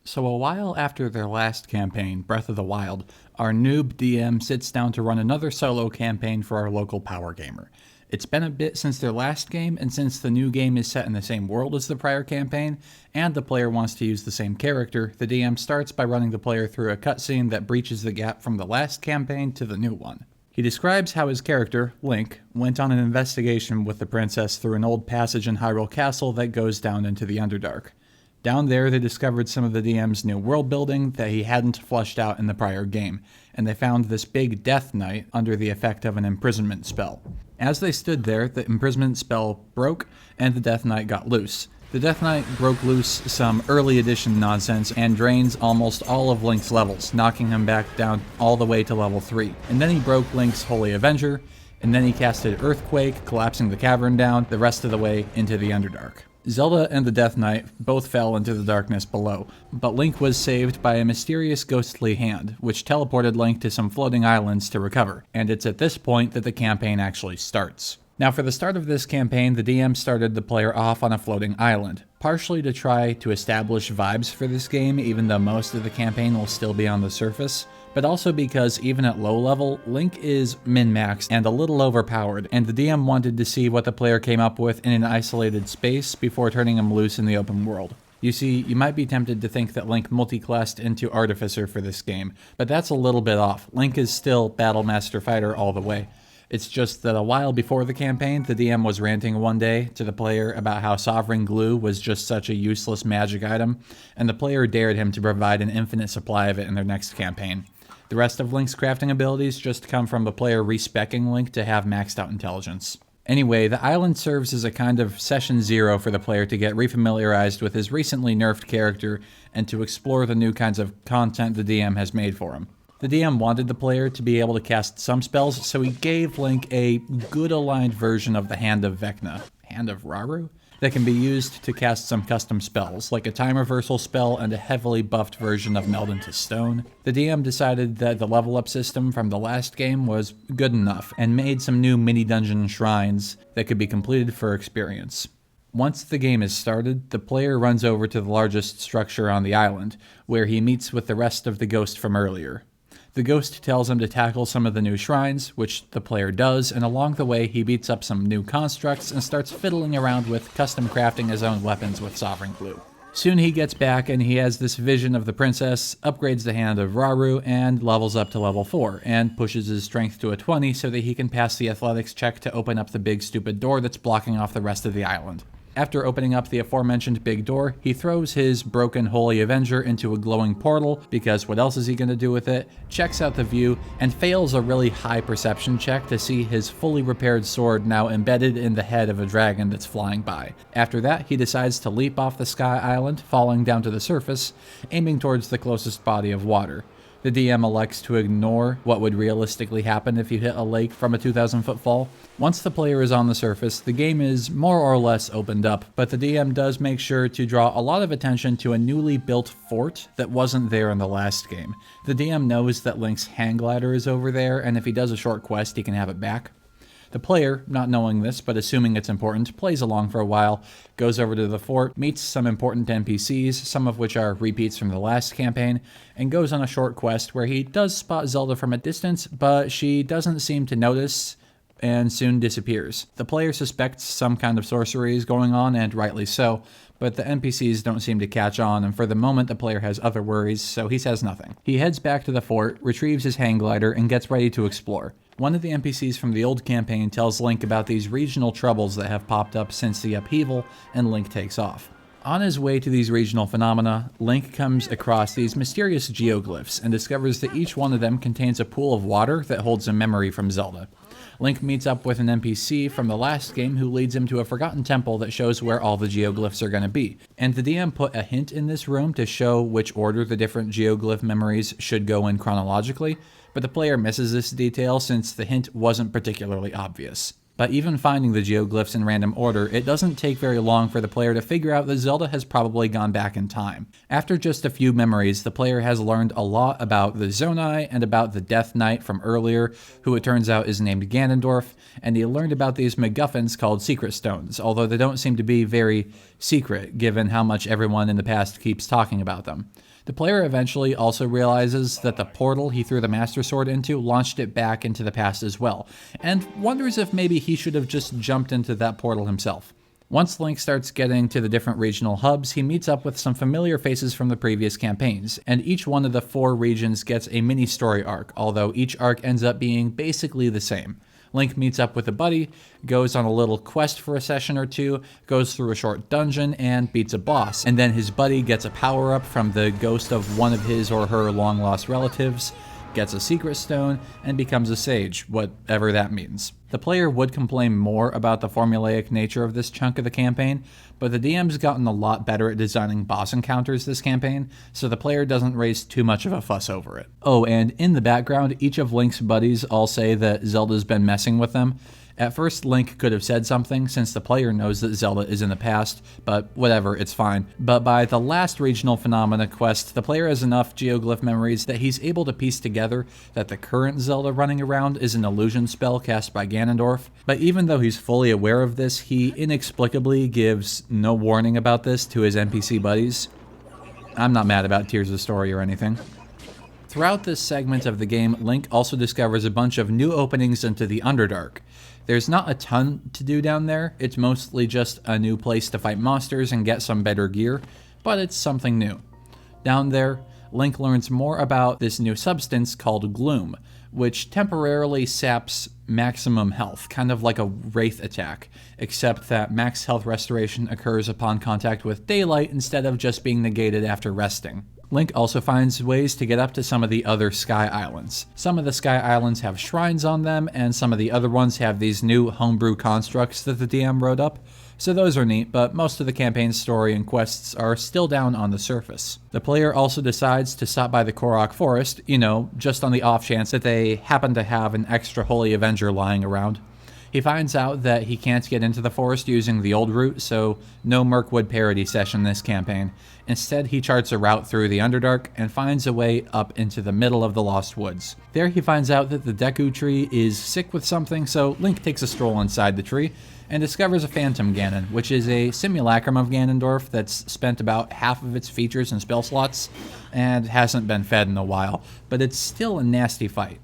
So a while after their last campaign, Breath of the Wild, our noob DM sits down to run another solo campaign for our local power gamer. It's been a bit since their last game, and since the new game is set in the same world as the prior campaign, and the player wants to use the same character, the DM starts by running the player through a cutscene that breaches the gap from the last campaign to the new one. He describes how his character, Link, went on an investigation with the princess through an old passage in Hyrule Castle that goes down into the Underdark. Down there, they discovered some of the DM's new world building that he hadn't fleshed out in the prior game, and they found this big Death Knight under the effect of an imprisonment spell. As they stood there, the imprisonment spell broke, and the Death Knight got loose. The Death Knight broke loose some early edition nonsense and drains almost all of Link's levels, knocking him back down all the way to level 3. And then he broke Link's Holy Avenger, and then he casted Earthquake, collapsing the cavern down the rest of the way into the Underdark. Zelda and the Death Knight both fell into the darkness below, but Link was saved by a mysterious ghostly hand, which teleported Link to some floating islands to recover, and it's at this point that the campaign actually starts. Now for the start of this campaign, the DM started the player off on a floating island, partially to try to establish vibes for this game even though most of the campaign will still be on the surface, but also because even at low level, Link is min-maxed and a little overpowered, and the DM wanted to see what the player came up with in an isolated space before turning him loose in the open world. You see, you might be tempted to think that Link multiclassed into Artificer for this game, but that's a little bit off. Link is still Battle Master Fighter all the way. It's just that a while before the campaign, the DM was ranting one day to the player about how Sovereign Glue was just such a useless magic item, and the player dared him to provide an infinite supply of it in their next campaign. The rest of Link's crafting abilities just come from the player respeccing Link to have maxed out intelligence. Anyway, the island serves as a kind of session zero for the player to get refamiliarized with his recently nerfed character and to explore the new kinds of content the DM has made for him. The DM wanted the player to be able to cast some spells, so he gave Link a good aligned version of the Hand of Vecna, Hand of Raru, that can be used to cast some custom spells, like a time reversal spell and a heavily buffed version of Meld into Stone. The DM decided that the level up system from the last game was good enough, and made some new mini-dungeon shrines that could be completed for experience. Once the game is started, the player runs over to the largest structure on the island, where he meets with the rest of the ghost from earlier. The ghost tells him to tackle some of the new shrines, which the player does, and along the way he beats up some new constructs and starts fiddling around with custom crafting his own weapons with Sovereign Glue. Soon he gets back and he has this vision of the princess, upgrades the Hand of Raru, and levels up to level 4, and pushes his strength to a 20 so that he can pass the athletics check to open up the big stupid door that's blocking off the rest of the island. After opening up the aforementioned big door, he throws his broken Holy Avenger into a glowing portal, because what else is he going to do with it, checks out the view, and fails a really high perception check to see his fully repaired sword now embedded in the head of a dragon that's flying by. After that, he decides to leap off the sky island, falling down to the surface, aiming towards the closest body of water. The DM elects to ignore what would realistically happen if you hit a lake from a 2,000-foot fall. Once the player is on the surface, the game is more or less opened up, but the DM does make sure to draw a lot of attention to a newly built fort that wasn't there in the last game. The DM knows that Link's hang glider is over there, and if he does a short quest, he can have it back. The player, not knowing this but assuming it's important, plays along for a while, goes over to the fort, meets some important NPCs, some of which are repeats from the last campaign, and goes on a short quest where he does spot Zelda from a distance, but she doesn't seem to notice and soon disappears. The player suspects some kind of sorcery is going on, and rightly so, but the NPCs don't seem to catch on, and for the moment the player has other worries, so he says nothing. He heads back to the fort, retrieves his hang glider, and gets ready to explore. One of the NPCs from the old campaign tells Link about these regional troubles that have popped up since the upheaval, and Link takes off. On his way to these regional phenomena, Link comes across these mysterious geoglyphs and discovers that each one of them contains a pool of water that holds a memory from Zelda. Link meets up with an NPC from the last game who leads him to a forgotten temple that shows where all the geoglyphs are going to be. And the DM put a hint in this room to show which order the different geoglyph memories should go in chronologically, but the player misses this detail since the hint wasn't particularly obvious. But even finding the geoglyphs in random order, it doesn't take very long for the player to figure out that Zelda has probably gone back in time. After just a few memories, the player has learned a lot about the Zonai and about the Death Knight from earlier, who it turns out is named Ganondorf, and he learned about these MacGuffins called Secret Stones, although they don't seem to be very secret, given how much everyone in the past keeps talking about them. The player eventually also realizes that the portal he threw the Master Sword into launched it back into the past as well, and wonders if maybe he should have just jumped into that portal himself. Once Link starts getting to the different regional hubs, he meets up with some familiar faces from the previous campaigns, and each one of the 4 regions gets a mini story arc, although each arc ends up being basically the same. Link meets up with a buddy, goes on a little quest for a session or 2, goes through a short dungeon, and beats a boss. And then his buddy gets a power-up from the ghost of one of his or her long-lost relatives, gets a secret stone, and becomes a sage, whatever that means. The player would complain more about the formulaic nature of this chunk of the campaign, but the DM's gotten a lot better at designing boss encounters this campaign, so the player doesn't raise too much of a fuss over it. Oh, and in the background, each of Link's buddies all say that Zelda's been messing with them. At first, Link could have said something, since the player knows that Zelda is in the past, but whatever, it's fine. But by the last regional phenomena quest, the player has enough geoglyph memories that he's able to piece together that the current Zelda running around is an illusion spell cast by Ganondorf. But even though he's fully aware of this, he inexplicably gives no warning about this to his NPC buddies. I'm not mad about Tears of Story or anything. Throughout this segment of the game, Link also discovers a bunch of new openings into the Underdark. There's not a ton to do down there, it's mostly just a new place to fight monsters and get some better gear, but it's something new. Down there, Link learns more about this new substance called gloom, which temporarily saps maximum health, kind of like a wraith attack, except that max health restoration occurs upon contact with daylight instead of just being negated after resting. Link also finds ways to get up to some of the other Sky Islands. Some of the Sky Islands have shrines on them, and some of the other ones have these new homebrew constructs that the DM wrote up, so those are neat, but most of the campaign's story and quests are still down on the surface. The player also decides to stop by the Korok Forest, just on the off chance that they happen to have an extra Holy Avenger lying around. He finds out that he can't get into the forest using the old route, so no Mirkwood parody session this campaign. Instead, he charts a route through the Underdark and finds a way up into the middle of the Lost Woods. There he finds out that the Deku Tree is sick with something, so Link takes a stroll inside the tree and discovers a Phantom Ganon, which is a simulacrum of Ganondorf that's spent about half of its features and spell slots and hasn't been fed in a while, but it's still a nasty fight.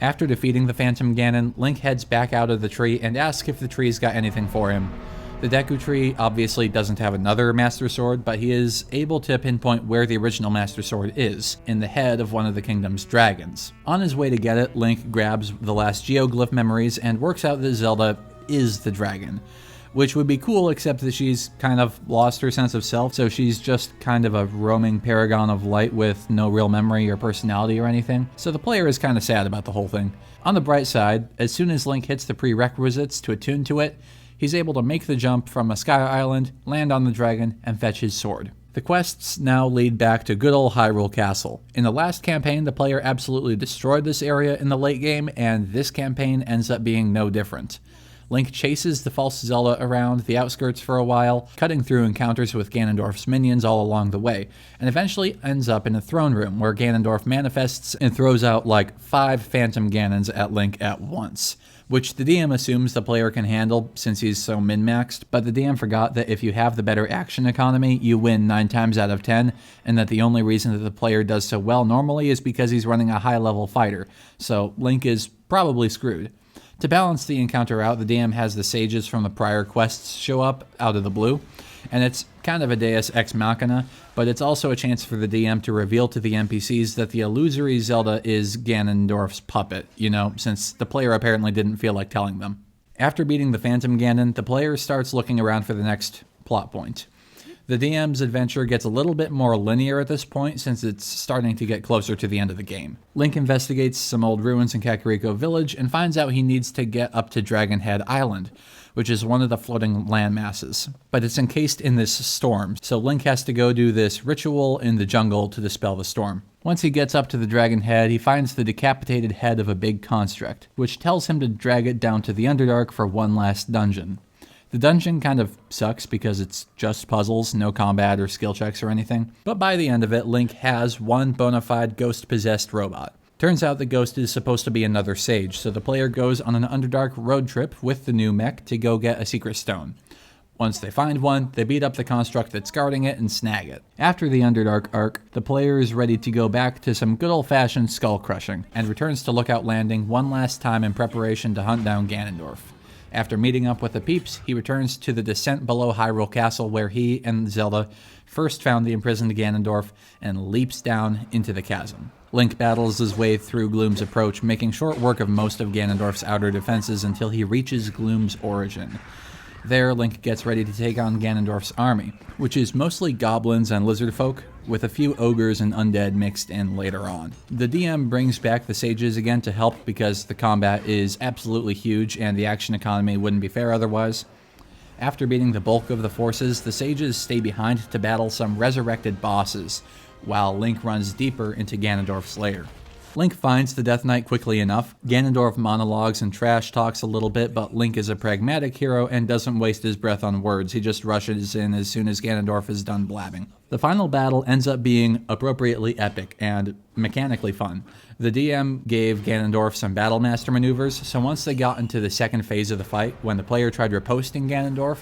After defeating the Phantom Ganon, Link heads back out of the tree and asks if the tree's got anything for him. The Deku Tree obviously doesn't have another Master Sword, but he is able to pinpoint where the original Master Sword is, in the head of one of the kingdom's dragons. On his way to get it, Link grabs the last geoglyph memories and works out that Zelda is the dragon, which would be cool except that she's kind of lost her sense of self, so she's just kind of a roaming paragon of light with no real memory or personality or anything, so the player is kind of sad about the whole thing. On the bright side, as soon as Link hits the prerequisites to attune to it, he's able to make the jump from a Sky Island, land on the dragon, and fetch his sword. The quests now lead back to good old Hyrule Castle. In the last campaign, the player absolutely destroyed this area in the late game, and this campaign ends up being no different. Link chases the false Zelda around the outskirts for a while, cutting through encounters with Ganondorf's minions all along the way, and eventually ends up in a throne room where Ganondorf manifests and throws out like 5 Phantom Ganons at Link at once, which the DM assumes the player can handle since he's so min-maxed, but the DM forgot that if you have the better action economy, you win 9 times out of 10, and that the only reason that the player does so well normally is because he's running a high-level fighter, so Link is probably screwed. To balance the encounter out, the DM has the sages from the prior quests show up out of the blue, and it's kind of a deus ex machina, but it's also a chance for the DM to reveal to the NPCs that the illusory Zelda is Ganondorf's puppet, since the player apparently didn't feel like telling them. After beating the Phantom Ganon, the player starts looking around for the next plot point. The DM's adventure gets a little bit more linear at this point since it's starting to get closer to the end of the game. Link investigates some old ruins in Kakariko Village and finds out he needs to get up to Dragon Head Island, which is one of the floating land masses. But it's encased in this storm, so Link has to go do this ritual in the jungle to dispel the storm. Once he gets up to the Dragon Head, he finds the decapitated head of a big construct, which tells him to drag it down to the Underdark for one last dungeon. The dungeon kind of sucks because it's just puzzles, no combat or skill checks or anything, but by the end of it, Link has one bona fide ghost-possessed robot. Turns out the ghost is supposed to be another sage, so the player goes on an Underdark road trip with the new mech to go get a secret stone. Once they find one, they beat up the construct that's guarding it and snag it. After the Underdark arc, the player is ready to go back to some good old-fashioned skull crushing, and returns to Lookout Landing one last time in preparation to hunt down Ganondorf. After meeting up with the peeps, he returns to the descent below Hyrule Castle where he and Zelda first found the imprisoned Ganondorf and leaps down into the chasm. Link battles his way through Gloom's approach, making short work of most of Ganondorf's outer defenses until he reaches Gloom's origin. There, Link gets ready to take on Ganondorf's army, which is mostly goblins and lizard folk, with a few ogres and undead mixed in later on. The DM brings back the sages again to help because the combat is absolutely huge and the action economy wouldn't be fair otherwise. After beating the bulk of the forces, the sages stay behind to battle some resurrected bosses, while Link runs deeper into Ganondorf's lair. Link finds the Death Knight quickly enough. Ganondorf monologues and trash talks a little bit, but Link is a pragmatic hero and doesn't waste his breath on words. He just rushes in as soon as Ganondorf is done blabbing. The final battle ends up being appropriately epic and mechanically fun. The DM gave Ganondorf some Battle Master maneuvers, so once they got into the second phase of the fight, when the player tried riposting Ganondorf,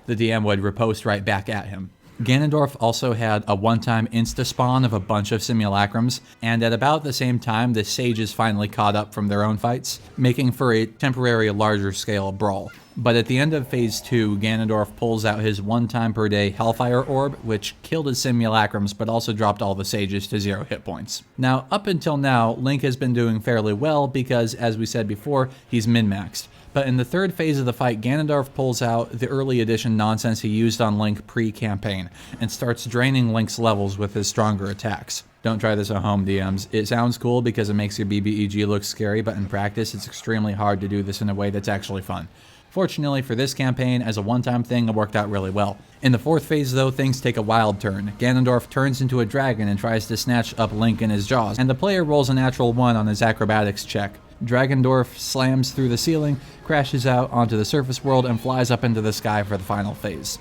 the DM would riposte right back at him. Ganondorf also had a one-time insta-spawn of a bunch of simulacrums, and at about the same time, the sages finally caught up from their own fights, making for a temporary larger-scale brawl. But at the end of Phase 2, Ganondorf pulls out his one-time-per-day Hellfire Orb, which killed his simulacrums but also dropped all the sages to 0 hit points. Now, up until now, Link has been doing fairly well because, as we said before, he's min-maxed. But in the third phase of the fight, Ganondorf pulls out the early edition nonsense he used on Link pre-campaign, and starts draining Link's levels with his stronger attacks. Don't try this at home, DMs. It sounds cool because it makes your BBEG look scary, but in practice, it's extremely hard to do this in a way that's actually fun. Fortunately for this campaign, as a one-time thing, it worked out really well. In the fourth phase, though, things take a wild turn. Ganondorf turns into a dragon and tries to snatch up Link in his jaws, and the player rolls a natural 1 on his acrobatics check. Dragondorf slams through the ceiling, crashes out onto the surface world, and flies up into the sky for the final phase.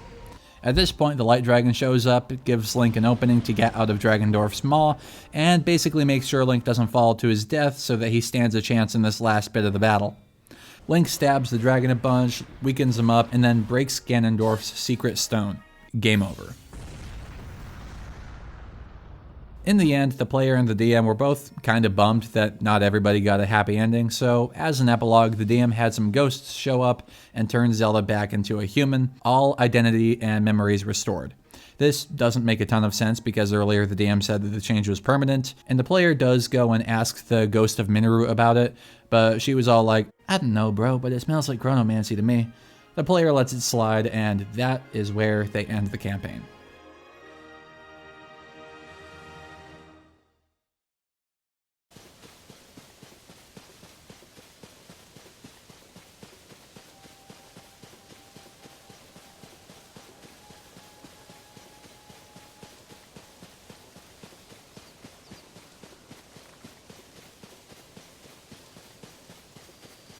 At this point, the Light Dragon shows up, gives Link an opening to get out of Dragondorf's maw, and basically makes sure Link doesn't fall to his death so that he stands a chance in this last bit of the battle. Link stabs the dragon a bunch, weakens him up, and then breaks Ganondorf's secret stone. Game over. In the end, the player and the DM were both kind of bummed that not everybody got a happy ending, so as an epilogue, the DM had some ghosts show up and turn Zelda back into a human, all identity and memories restored. This doesn't make a ton of sense because earlier the DM said that the change was permanent, and the player does go and ask the ghost of Minoru about it, but she was all like, "I don't know, bro, but it smells like chronomancy to me." The player lets it slide, and that is where they end the campaign.